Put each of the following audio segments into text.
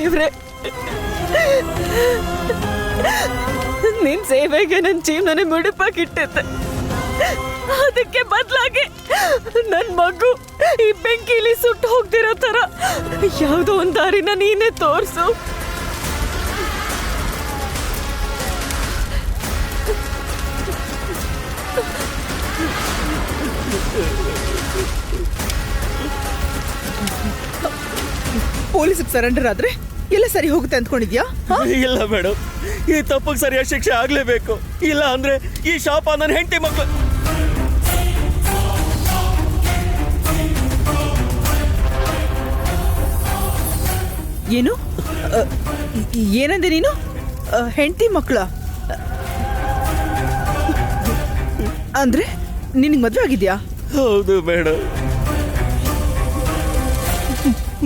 ದೇವ್ರೆ, ನಿನ್ ಸೇವೆಗೆ ನನ್ನ ಜೀವನನೇ ಮುಡುಪಾಗಿಟ್ಟಿದ್ದೆ. ಅದಕ್ಕೆ ಬದಲಾಗಿ ನನ್ ಮಗು ಈ ಬೆಂಕಿಲಿ ಸುಟ್ಟು ಹೋಗ್ತಿರೋ ತರ ಯಾವುದೋ ಒಂದ್ ದಾರಿನ ನೀನೇ ತೋರ್ಸು. ಪೊಲೀಸ್ಗೆ ಸರೆಂಡರ್ ಆದ್ರೆ ಎಲ್ಲ ಸರಿ ಹೋಗುತ್ತೆ ಅಂದ್ಕೊಂಡಿದ್ಯಾ? ಇಲ್ಲ ಮೇಡಮ್, ಈ ತಪ್ಪಿಗೆ ಸರಿಯಾದ ಶಿಕ್ಷೆ ಆಗ್ಲೇಬೇಕು. ಇಲ್ಲ ಅಂದ್ರೆ ಈ ಶಾಪ ನನ್ನ ಹೆಂಡತಿ ಮಕ್ಕಳು. ಏನು ಏನಂದೆ ನೀನು? ಹೆಂಡತಿ ಮಕ್ಕಳ ಅಂದ್ರೆ ನಿನಗೆ ಮದ್ವೆ ಆಗಿದ್ಯಾ? ಹೌದು ಮೇಡಮ್.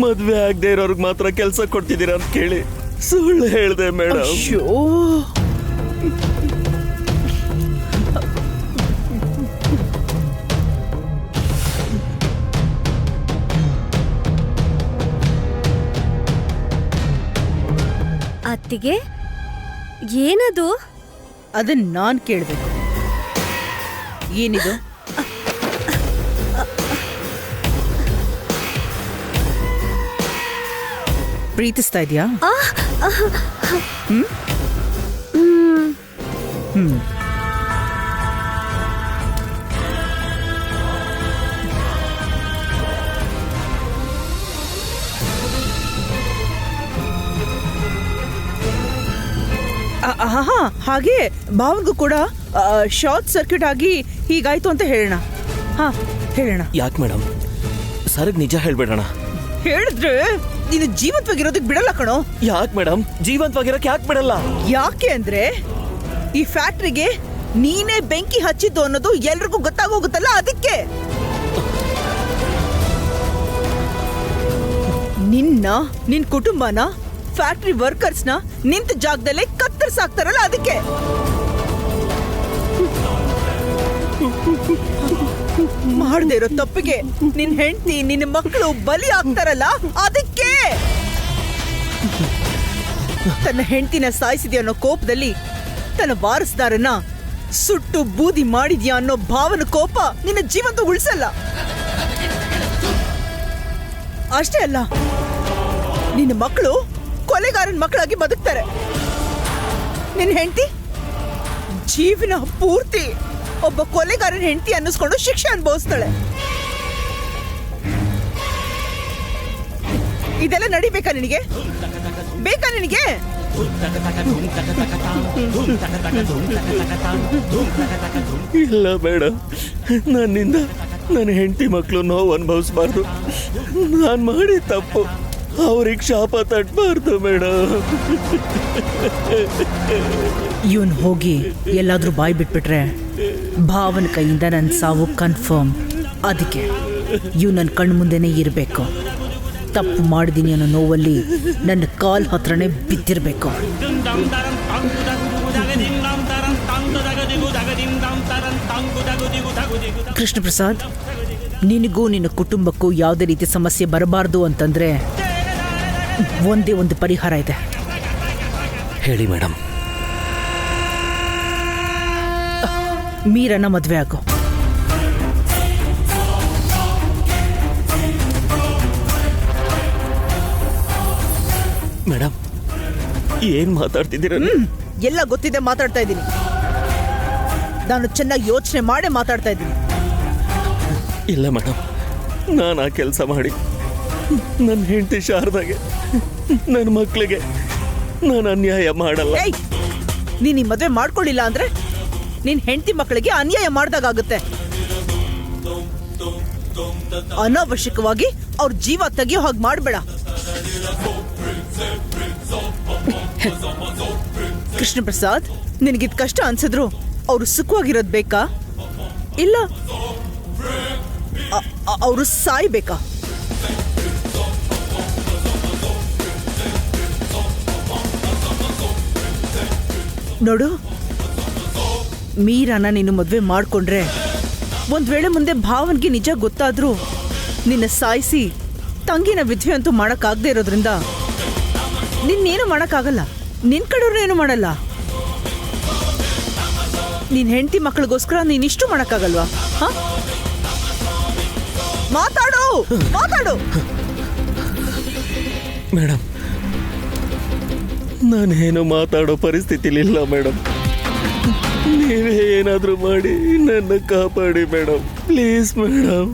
ಮದ್ವೆ ಆಗದೆ ಇರೋರ್ಗೆ ಮಾತ್ರ ಕೆಲಸ ಕೊಡ್ತಿದ್ದೀರಾ ಅಂತ ಕೇಳಿ ಸುಳ್ಳು ಹೇಳ್ದೆ ಮೇಡಮ್. ಅಯ್ಯೋ, ಅತ್ತಿಗೆ, ಏನದು? ಅದನ್ನ ನಾನ್ ಕೇಳ್ಬೇಕು. ಏನಿದು? ಪ್ರೀತಿಸ್ತಾ ಇದೆಯಾ? ಹಾಗೆ ಭಾವನ್ಗೂ ಕೂಡ ಶಾರ್ಟ್ ಸರ್ಕ್ಯೂಟ್ ಆಗಿ ಹೀಗಾಯ್ತು ಅಂತ ಹೇಳೋಣ. ಹೇಳೋಣ. ಯಾಕೆ ಮೇಡಮ್? ಸರ್ಗ್ ನಿಜ ಹೇಳ್ಬೇಡಣ. ಹೇಳಿದ್ರೆ ನೀನು ಜೀವಂತವಾಗಿರೋದಕ್ಕೆ ಬಿಡಲ್ಲ ಕಣೋ. ಯಾಕೆ ಮೇಡಮ್ ಜೀವಂತವಾಗಿರಕ್ಕೆ ಯಾಕೆ ಬಿಡಲ್ಲ? ಯಾಕೆ ಅಂದ್ರೆ ಈ ಫ್ಯಾಕ್ಟ್ರಿಗೆ ನೀನೇ ಬೆಂಕಿ ಹಚ್ಚಿದ್ದು ಅನ್ನೋದು ಎಲ್ರಿಗೂ ಗೊತ್ತಾಗೋಗುತ್ತಲ್ಲ, ಅದಕ್ಕೆ. ನಿನ್ ಕುಟುಂಬನ, ಫ್ಯಾಕ್ಟ್ರಿ ವರ್ಕರ್ಸ್ನ ನಿಂತ ಜಾಗದಲ್ಲೇ ಕತ್ತರಿಸಾಕ್ತಾರಲ್ಲ, ಅದಕ್ಕೆ. ಮಾಡದೇ ಇರೋ ತಪ್ಪಿಗೆ ನಿನ್ ಹೆಂಡತಿ, ನಿನ್ನ ಮಕ್ಕಳು ಬಲಿ ಆಗ್ತಾರಲ್ಲ, ಅದಕ್ಕೆ. ತನ್ನ ಹೆಂಡತಿನ ಸಾಯಿಸಿದ್ಯಾ ಅನ್ನೋ ಕೋಪದಲ್ಲಿ ತನ್ನ ವಾರಸ್ದಾರನ ಸುಟ್ಟು ಬೂದಿ ಮಾಡಿದ್ಯಾ ಅನ್ನೋ ಭಾವನ ಕೋಪ ನಿನ್ನ ಜೀವಂತ ಉಳಿಸಲ್ಲ. ಅಷ್ಟೇ ಅಲ್ಲ, ನಿನ್ನ ಮಕ್ಕಳು ಕೊಲೆಗಾರನ ಮಕ್ಕಳಾಗಿ ಬದುಕ್ತಾರೆ. ನಿನ್ನ ಹೆಂಡತಿ ಜೀವನ ಪೂರ್ತಿ ಒಬ್ಬ ಕೊಲೆಗಾರನ ಹೆಂಡತಿ ಅನ್ನಿಸ್ಕೊಂಡು ಶಿಕ್ಷೆ ಅನುಭವಿಸ್ತಾಳೆ. ಇದೆಲ್ಲ ನಡಿಬೇಕಾ ನಿನಗೆ? ಬೇಕಾ ನಿನಗೆ? ಇಲ್ಲ ಮೇಡಮ್, ನನ್ನಿಂದ ನನ್ನ ಹೆಂಡತಿ ಮಕ್ಕಳು ನೋವು ಅನುಭವಿಸ್ಬಾರ್ದು. ನಾನು ಮಾಡಿ ತಪ್ಪು ಅವ್ರಿಗೆ ಶಾಪ ತಟ್ಟಬಾರ್ದು ಮೇಡಮ್. ಇವನ್ ಹೋಗಿ ಎಲ್ಲಾದ್ರೂ ಬಾಯ್ ಬಿಟ್ಬಿಟ್ರೆ ಭಾವನ ಕೈಯಿಂದ ನನ್ನ ಸಾವು ಕನ್ಫರ್ಮ್. ಅದಕ್ಕೆ ಇವ್ ನನ್ನ ಕಣ್ಣು ಮುಂದೆನೇ ಇರಬೇಕು. ತಪ್ಪು ಮಾಡಿದೀನಿ ಅನ್ನೋ ನೋವಲ್ಲಿ ನನ್ನ ಕಾಲ್ ಹತ್ರನೇ ಬಿದ್ದಿರಬೇಕು. ಕೃಷ್ಣ ಪ್ರಸಾದ್, ನಿನಗೂ ನಿನ್ನ ಕುಟುಂಬಕ್ಕೂ ಯಾವುದೇ ರೀತಿ ಸಮಸ್ಯೆ ಬರಬಾರ್ದು ಅಂತಂದ್ರೆ ಒಂದೇ ಒಂದು ಪರಿಹಾರ ಇದೆ. ಹೇಳಿ ಮೇಡಮ್. ಮೀರನ ಮದ್ವೆ ಆಗು. ಮೇಡಮ್ ಏನ್ ಮಾತಾಡ್ತಿದ್ದೀರ? ಎಲ್ಲ ಗೊತ್ತಿದೆ, ಮಾತಾಡ್ತಾ ಇದ್ದೀನಿ. ನಾನು ಚೆನ್ನಾಗಿ ಯೋಚನೆ ಮಾಡೇ ಮಾತಾಡ್ತಾ ಇದ್ದೀನಿ. ಇಲ್ಲ ಮೇಡಮ್, ನಾನು ಆ ಕೆಲಸ ಮಾಡಿ ನನ್ನ ಹೆಂಡತಿ ಶಾರದಾಗೆ, ನನ್ನ ಮಕ್ಕಳಿಗೆ ನಾನು ಅನ್ಯಾಯ ಮಾಡಲ್ಲ. ನೀನ್ ಈ ಮದ್ವೆ ಮಾಡ್ಕೊಳ್ಳಿಲ್ಲ ಅಂದ್ರೆ ನಿನ್ ಹೆಂಡತಿ ಮಕ್ಕಳಿಗೆ ಅನ್ಯಾಯ ಮಾಡ್ದಾಗುತ್ತೆ. ಅನಾವಶ್ಯಕವಾಗಿ ಅವ್ರ ಜೀವ ತೆಗಿಯೋ ಹಾಗೆ ಮಾಡಬೇಡ. ಕೃಷ್ಣ ಪ್ರಸಾದ್, ನಿನಗಿದ್ ಕಷ್ಟ ಅನ್ಸಿದ್ರು ಅವ್ರು ಸುಖವಾಗಿರೋದ್ ಬೇಕಾ, ಇಲ್ಲ ಅವರು ಸಾಯ್ಬೇಕಾ? ನೋಡು, ಮೀರಾನ ನೀನು ಮದ್ವೆ ಮಾಡ್ಕೊಂಡ್ರೆ ಒಂದ್ ವೇಳೆ ಮುಂದೆ ಭಾವನ್ಗೆ ನಿಜ ಗೊತ್ತಾದ್ರೂ ನಿನ್ನ ಸಾಯಿಸಿ ತಂಗಿನ ವಿಧವೆ ಅಂತೂ ಮಾಡಕ್ಕಾಗದೆ ಇರೋದ್ರಿಂದ ನಿನ್ನೇನು ಮಾಡೋಕ್ಕಾಗಲ್ಲ. ನಿನ್ ಕಡೆಯವ್ರು ಏನು ಮಾಡಲ್ಲ. ನಿನ್ ಹೆಂಡತಿ ಮಕ್ಕಳಿಗೋಸ್ಕರ ನೀನಿಷ್ಟು ಮಾಡೋಕ್ಕಾಗಲ್ವಾ? ಹ? ಮಾತಾಡು ಮಾತಾಡು. ಮೇಡಮ್, ನಾನೇನು ಮಾತಾಡೋ ಪರಿಸ್ಥಿತಿಲಿಲ್ಲ ಮೇಡಮ್. ನೀವೇ ಏನಾದರೂ ಮಾಡಿ ನನ್ನ ಕಾಪಾಡಿ ಮೇಡಮ್, ಪ್ಲೀಸ್ ಮೇಡಮ್.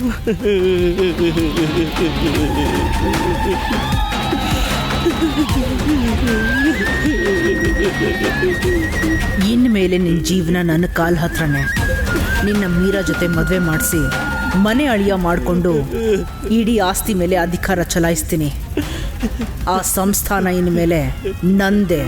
ಇನ್ಮೇಲೆ ನಿನ್ನ ಜೀವನ ನನ್ನ ಕಾಲ್ ಹತ್ರನೇ. ನಿನ್ನ ಮೀರಾ ಜೊತೆ ಮದುವೆ ಮಾಡಿಸಿ ಮನೆ ಅಳಿಯ ಮಾಡಿಕೊಂಡು ಇಡೀ ಆಸ್ತಿ ಮೇಲೆ ಅಧಿಕಾರ ಚಲಾಯಿಸ್ತೀನಿ. ಆ ಸಂಸ್ಥಾನ ಇನ್ಮೇಲೆ ನಂದೇ.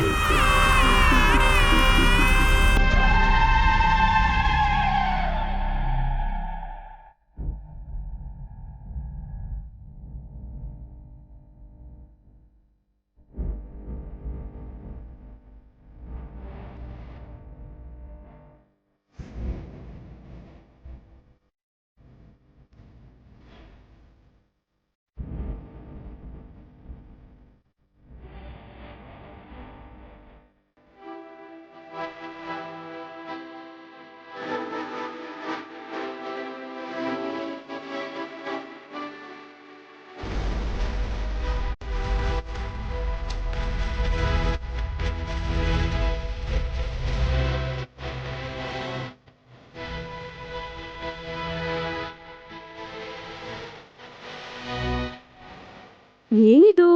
ಏನಿದು,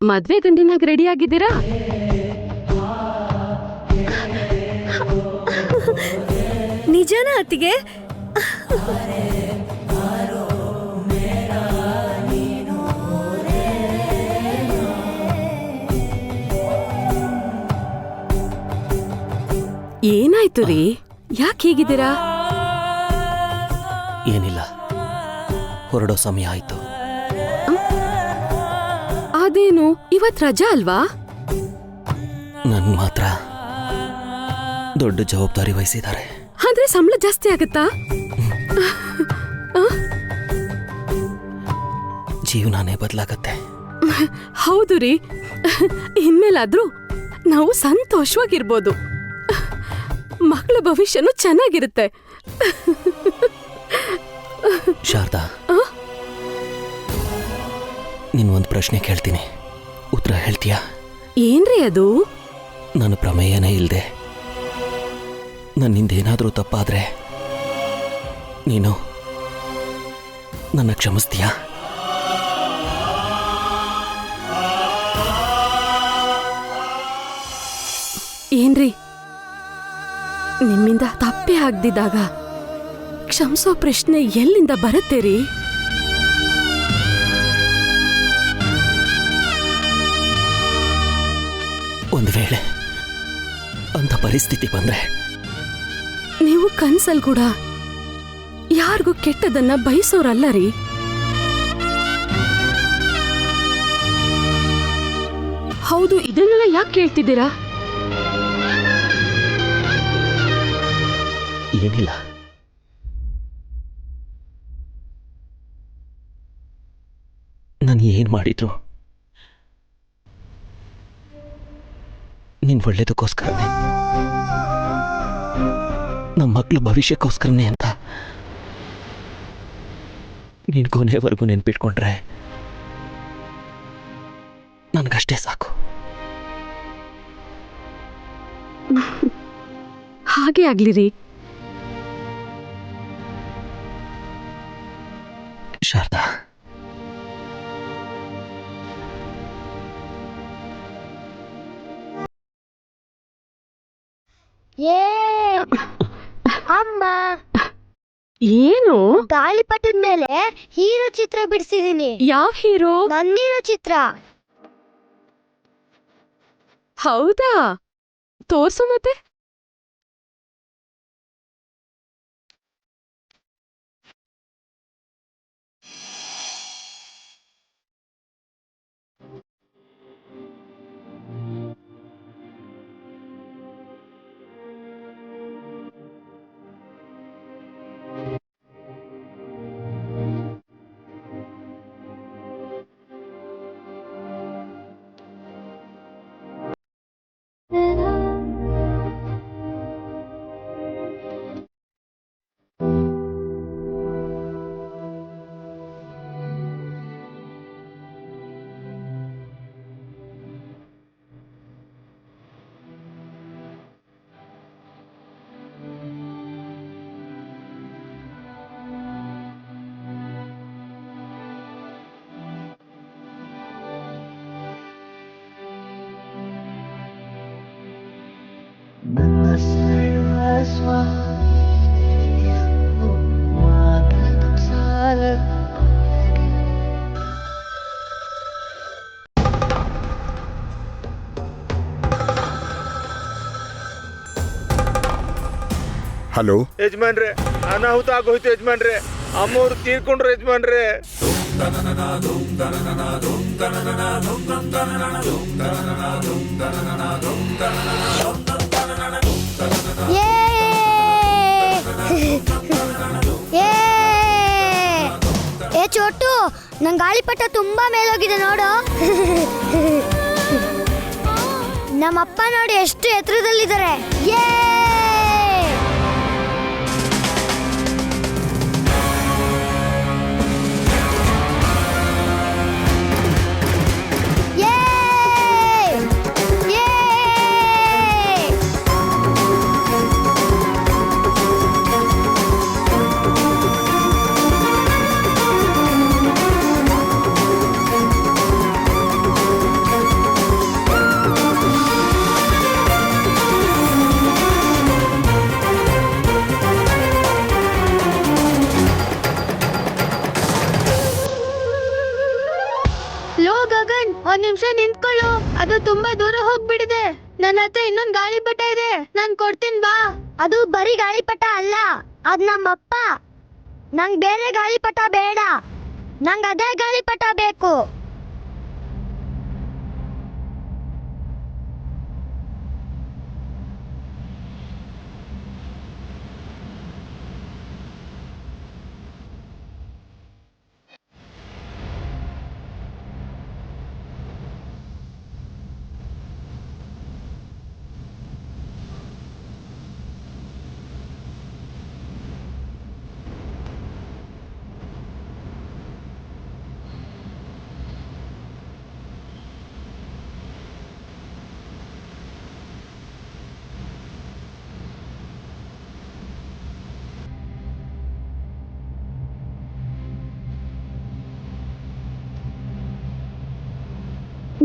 ಮದ್ವೆ ಗಂಡಿನಾಗ ರೆಡಿ ಆಗಿದ್ದೀರಾ? ನಿಜನಾ ಅತ್ತಿಗೆ? ಏನಾಯ್ತು ರೀ, ಯಾಕೆ ಹೀಗಿದ್ದೀರಾ? ಏನಿಲ್ಲ, ಹೊರಡೋ ಸಮಯ ಆಯ್ತು. ಅದೇನು, ಇವತ್ ರಜಾ ಅಲ್ವಾ? ನನ್ ಮಾತ್ರ ದೊಡ್ಡ ಜವಾಬ್ದಾರಿ ವಹಿಸಿದ್ದಾರೆ. ಅಂದ್ರೆ ಸಂಬಳ ಜಾಸ್ತಿ ಆಗತ್ತಾ? ಜೀವನಾನೇ ಬದಲಾಗತ್ತೆ. ಹೌದು ರೀ, ಇನ್ಮೇಲಾದ್ರೂ ನಾವು ಸಂತೋಷವಾಗಿರ್ಬೋದು. ಮಕ್ಕಳ ಭವಿಷ್ಯನೂ ಚೆನ್ನಾಗಿರುತ್ತೆ. ಶಾರದಾ, ನಿನ್ ಒಂದು ಪ್ರಶ್ನೆ ಕೇಳ್ತೀನಿ, ಉತ್ತರ ಹೇಳ್ತೀಯಾ? ಏನ್ರಿ ಅದು? ನನ್ನ ಪ್ರಮೇಯನೇ ಇಲ್ಲದೆ ನನ್ನಿಂದೇನಾದರೂ ತಪ್ಪಾದ್ರೆ ನೀನು ನನ್ನ ಕ್ಷಮಿಸ್ತೀಯಾ? ಏನ್ರಿ, ನಿಮ್ಮಿಂದ ತಪ್ಪೇ ಆಗ್ದಿದ್ದಾಗ ಕ್ಷಮಿಸೋ ಪ್ರಶ್ನೆ ಎಲ್ಲಿಂದ ಬರುತ್ತೆ ರೀ? ಒಂದು ವೇಳೆ ಅಂತ ಪರಿಸ್ಥಿತಿ ಬಂದ್ರೆ ನೀವು ಕನ್ಸಲ್ ಕೂಡ ಯಾರಿಗೂ ಕೆಟ್ಟದನ್ನ ಬಯಸೋರಲ್ಲ ರೀ. ಹೌದು, ಇದನ್ನೆಲ್ಲ ಯಾಕೆ ಕೇಳ್ತಿದ್ದೀರಾ? ಏನಿಲ್ಲ, ನಾನು ಏನ್ ಮಾಡಿದ್ರು ನಿನ್ ಒಳ್ಳೇದಕ್ಕೋಸ್ಕರನೇ, ನಮ್ಮ ಮಕ್ಕಳ ಭವಿಷ್ಯಕ್ಕೋಸ್ಕರನೇ ಅಂತ ನೀನ್ ಕೊನೆವರೆಗೂ ನೆನ್ಪಿಟ್ಕೊಂಡ್ರೆ ನನಗಷ್ಟೇ ಸಾಕು. ಹಾಗೆ ಆಗ್ಲಿರಿ. ಶಾರದಾ, ಅಮ್ಮ, ಏನು? ಗಾಳಿಪಟದ ಮೇಲೆ ಹೀರೋ ಚಿತ್ರ ಬಿಡಿಸಿದೀನಿ. ಯಾವ ಹೀರೋ? ನನ್ನಿರೋ ಚಿತ್ರ. ಹೌದಾ? ತೋರ್ಸು ಮತ್ತೆ. ಹಲೋ ಯಜಮಾನ್ರೆ, ಅನಾಹುತ ಆಗೋಯ್ತು ಯಜಮಾನ್ರೆ. ಅಮ್ಮವ್ರು ತೀರ್ಕೊಂಡ್ರು ಯಜಮಾನ್ರೆ. ಯೇ ಯೇ ಏ ಚೋಟು, ನಂಗೆ ಗಾಳಿಪಟ ತುಂಬಾ ಮೇಲೋಗಿದೆ ನೋಡು. ನಮ್ಮಪ್ಪ ನೋಡಿ ಎಷ್ಟು ಎತ್ತರದಲ್ಲಿದ್ದಾರೆ. ಯೇ ಒಂದ್ ನಿಮಿಷ ನಿಂತ್ಕೊಳ್ಳು, ಅದು ತುಂಬಾ ದೂರ ಹೋಗ್ಬಿಡಿದೆ. ನನ್ನ ಹತ್ರ ಇನ್ನೊಂದ್ ಗಾಳಿಪಟ ಇದೆ, ನಾನ್ ಕೊಡ್ತೀನಿ ಬಾ. ಅದು ಬರೀ ಗಾಳಿಪಟ ಅಲ್ಲ, ಅದ್ ನಮ್ಮಪ್ಪ. ನಂಗ್ ಬೇರೆ ಗಾಳಿಪಟ ಬೇಡ, ನಂಗ್ ಅದೇ ಗಾಳಿಪಟ ಬೇಕು.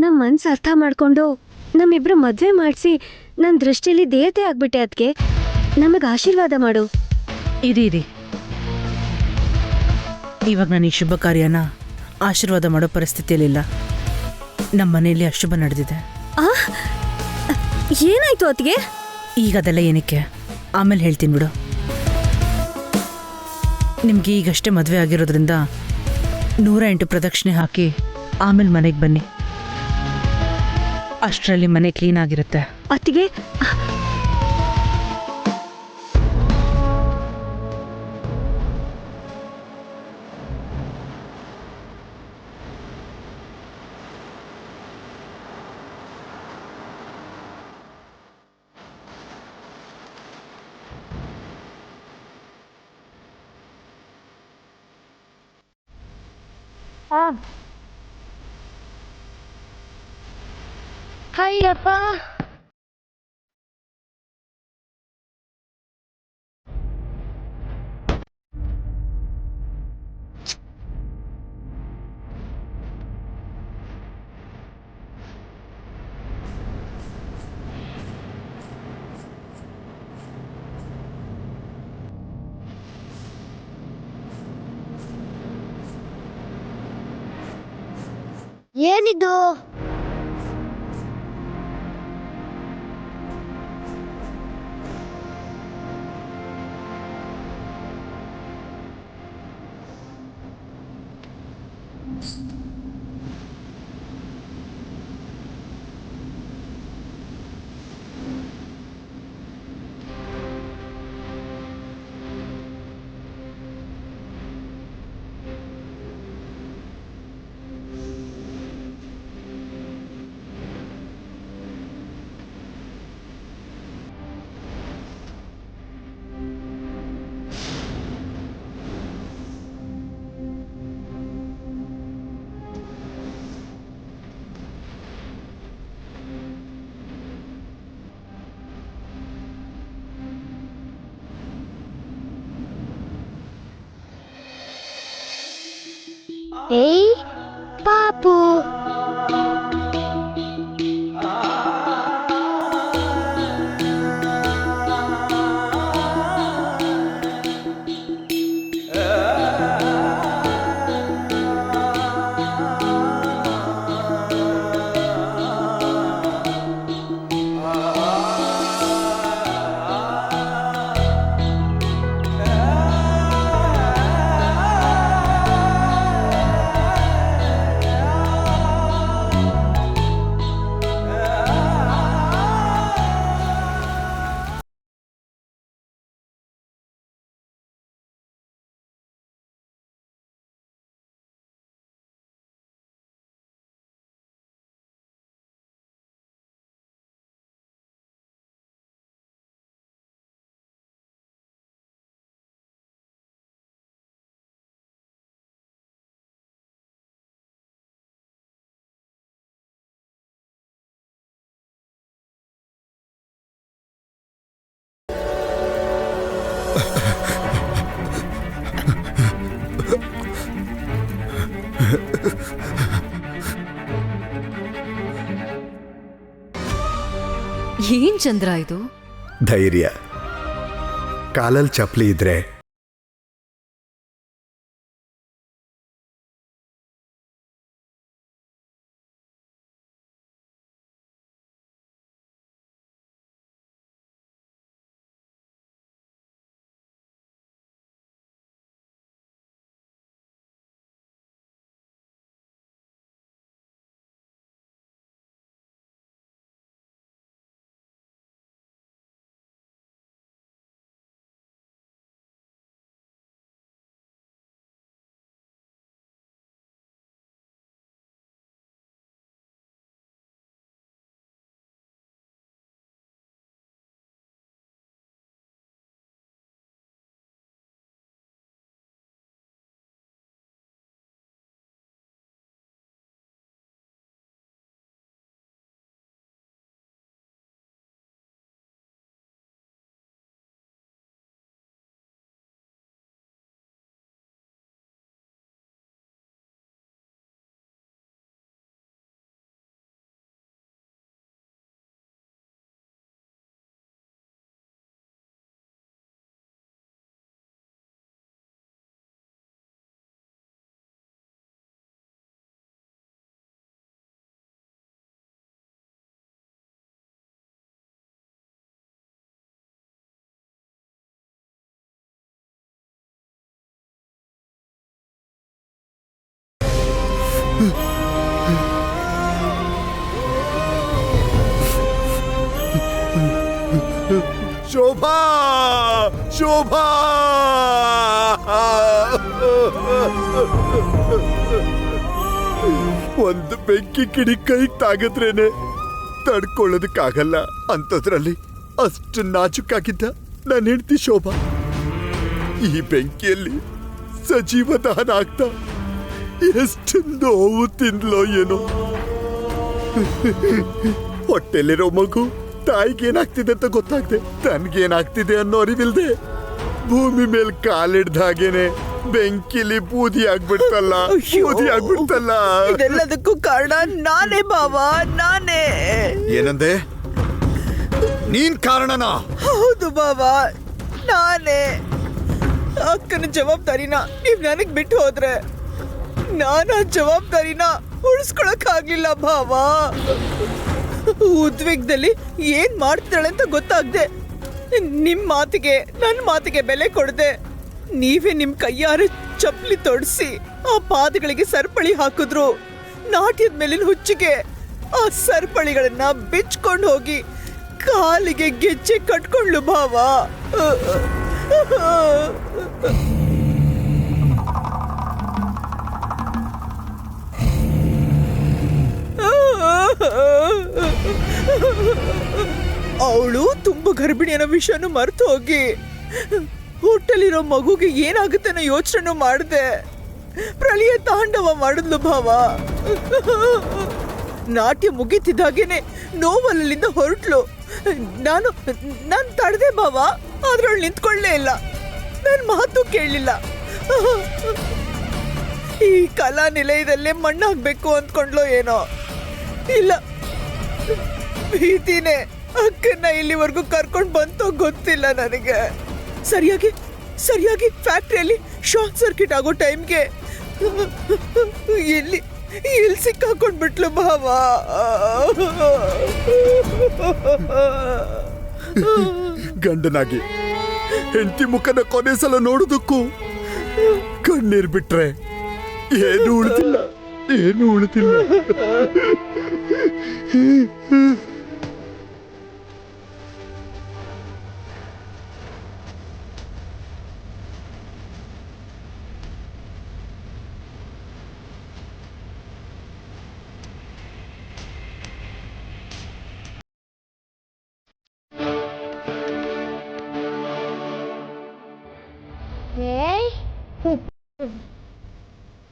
ನಮ್ಮ ಮನ್ಸು ಅರ್ಥ ಮಾಡ್ಕೊಂಡು ನಮ್ಮಿಬ್ರು ಮದ್ವೆ ಮಾಡಿಸಿ ನನ್ನ ದೃಷ್ಟಿಲಿ ದೇವತೆ ಆಗ್ಬಿಟ್ಟೆ. ಅದಕ್ಕೆ ನಮಗೆ ಆಶೀರ್ವಾದ ಮಾಡು. ಇರಿ, ಇವಾಗ ನಾನು ಈ ಶುಭ ಕಾರ್ಯನ ಆಶೀರ್ವಾದ ಮಾಡೋ ಪರಿಸ್ಥಿತಿಯಲ್ಲಿಲ್ಲ. ನಮ್ಮ ಮನೆಯಲ್ಲಿ ಅಶುಭ ನಡೆದಿದೆ. ಏನಾಯ್ತು ಅದಕ್ಕೆ? ಈಗ ಅದೆಲ್ಲ ಏನಕ್ಕೆ, ಆಮೇಲೆ ಹೇಳ್ತೀನಿ ಬಿಡು. ನಿಮ್ಗೆ ಈಗಷ್ಟೇ ಮದುವೆ ಆಗಿರೋದ್ರಿಂದ 108 ಪ್ರದಕ್ಷಿಣೆ ಹಾಕಿ ಆಮೇಲೆ ಮನೆಗೆ ಬನ್ನಿ. ಅಷ್ಟರಲ್ಲಿ ಮನೆ ಕ್ಲೀನ್ ಆಗಿರುತ್ತೆ. ಅತ್ತಿಗೆ, ಅಯ್ಯಪ್ಪ, ಏನಿದು? ಏಯ್ ಪಾಪು, ಏನ್ ಚಂದ್ರ ಇದು? ಧೈರ್ಯ. ಕಾಲಲ್ಲಿ ಚಪ್ಪಲಿ ಇದ್ರೆ ಶೋಭಾ ಶೋಭಾ ಒಂದು ಬೆಂಕಿ ಕಿಡಿ ಕೈ ತಾಗದ್ರೇನೆ ತಡ್ಕೊಳ್ಳೋದಕ್ಕಾಗಲ್ಲ. ಅಂಥದ್ರಲ್ಲಿ ಅಷ್ಟು ನಾಜುಕಾಗಿದ್ದ ನನ್ನ ಹೆಂಡತಿ ಶೋಭಾ ಈ ಬೆಂಕಿಯಲ್ಲಿ ಸಜೀವ ದಹನ ಆಗ್ತಾ ಎಷ್ಟು ನೋವು ತಿಂದ್ಲೋ ಏನೋ. ಹೊಟ್ಟೆಲಿರೋ ಮಗು ತಾಯಿಗೇನಾಗ್ತಿದೆ ಅಂತ ಗೊತ್ತಾಗ್ದೆ, ತನ್ಗೇನಾಗ್ತಿದೆ ಅನ್ನೋ ಅರಿವಿಲ್ದೆ ಭೂಮಿ ಮೇಲೆ ಕಾಲಿಡ್ದ ಹಾಗೇನೆ ಬೆಂಕಿಲಿ ಬೂದಿ ಆಗ್ಬಿಡ್ತಲ್ಲ, ಬೂದಿ ಆಗ್ಬಿಡ್ತಲ್ಲ. ಇದೆಲ್ಲದಕ್ಕೂ ಕಾರಣ ನಾನೇ ಬಾವ, ನಾನೇ. ಏನಂದೆ? ನೀನ್ ಕಾರಣನಾ? ಹೌದು ಬಾವ, ನಾನೇ. ಅಕ್ಕನ ಜವಾಬ್ದಾರಿನ ನೀವ್ ನನಗ್ ಬಿಟ್ಟು ಹೋದ್ರೆ ನಾನು ಆ ಜವಾಬ್ದಾರಿನ ಉಳಿಸ್ಕೊಳಕ್ ಆಗ್ಲಿಲ್ಲ ಭಾವ. ಉದ್ವೇಗದಲ್ಲಿ ಏನ್ ಮಾಡ್ತಾಳೆ ಅಂತ ಗೊತ್ತಾಗ್ದೆ ನಿಮ್ ಮಾತಿಗೆ ನನ್ನ ಮಾತಿಗೆ ಬೆಲೆ ಕೊಡದೆ ನೀವೇ ನಿಮ್ ಕೈಯಾರೆ ಚಪ್ಪಲಿ ತೊಡ್ಸಿ ಆ ಪಾದಗಳಿಗೆ ಸರಪಳಿ ಹಾಕಿದ್ರು. ನಾಟ್ಯದ ಮೇಲಿನ ಹುಚ್ಚಿಗೆ ಆ ಸರಪಳಿಗಳನ್ನ ಬಿಚ್ಕೊಂಡು ಹೋಗಿ ಕಾಲಿಗೆ ಗೆಜ್ಜೆ ಕಟ್ಕೊಂಡ್ಲು ಭಾವ. ಅವಳು ತುಂಬಾ ಗರ್ಭಿಣಿ ಅನ್ನೋ ವಿಷಯನೂ ಮರ್ತು ಹೋಗಿ ಹೊಟ್ಟೆಲಿರೋ ಮಗುಗೆ ಏನಾಗುತ್ತೆ ಅನ್ನೋ ಯೋಚನೆ ಮಾಡಿದೆ ಪ್ರಳಯ ತಾಂಡವ ಮಾಡಿದ್ಲು ಭಾವ. ನಾಟ್ಯ ಮುಗಿತಿದ್ದಾಗೇನೆ ನೋವಲ್ಲಿಂದ ಹೊರಟ್ಲು. ನಾನು ತಡೆದೆ ಭಾವ, ಆದ್ರೆ ಅವಳು ನಿಂತ್ಕೊಳ್ಳೇ ಇಲ್ಲ, ನನ್ನ ಮಾತು ಕೇಳಲಿಲ್ಲ. ಈ ಕಲಾ ನಿಲಯದಲ್ಲೇ ಮಣ್ಣಾಗ್ಬೇಕು ಅಂದ್ಕೊಂಡ್ಲೋ ಏನೋ. ಇಲ್ಲ, ಭೀತಿನೇ ಅಕ್ಕನ್ನ ಇಲ್ಲಿವರೆಗೂ ಕರ್ಕೊಂಡು ಬಂತೋ ಗೊತ್ತಿಲ್ಲ ನನಗೆ. ಸರಿಯಾಗಿ ಫ್ಯಾಕ್ಟ್ರಿಯಲ್ಲಿ ಶಾರ್ಟ್ ಸರ್ಕ್ಯೂಟ್ ಆಗೋ ಟೈಮ್ಗೆ ಎಲ್ಲಿ ಸಿಕ್ಕಾಕೊಂಡ್ಬಿಟ್ಲು ಭಾವ. ಗಂಡನಾಗಿ ಹೆಂಡತಿ ಮುಖನ ಕೊನೆ ಸಲ ನೋಡೋದಕ್ಕೂ ಕಣ್ಣೀರ್ ಬಿಟ್ರೆ ಏನು ಉಳಿದಿಲ್ಲ.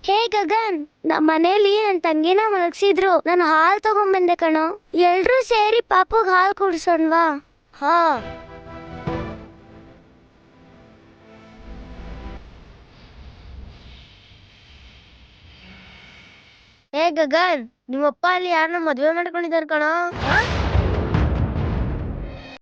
ಹೇ ಗಗನ್, ನಮ್ಮ ಮನೇಲಿ ನನ್ನ ತಂಗಿನ ಮಲಗಿಸಿದ್ರು. ನಾನು ಹಾಲು ತಗೊಂಡ್ಬಂದೆ ಕಣೋ. ಎಲ್ರೂ ಸೇರಿ ಪಾಪುಗ್ ಹಾಲು ಕುಡಿಸೋಣವಾ? ಹಾ. ಹೇ ಗಗನ್, ನಿಮ್ಮಪ್ಪ ಅಲ್ಲಿ ಯಾರನ್ನ ಮದ್ವೆ ಮಾಡ್ಕೊಂಡಿದಾರ ಕಣೋ.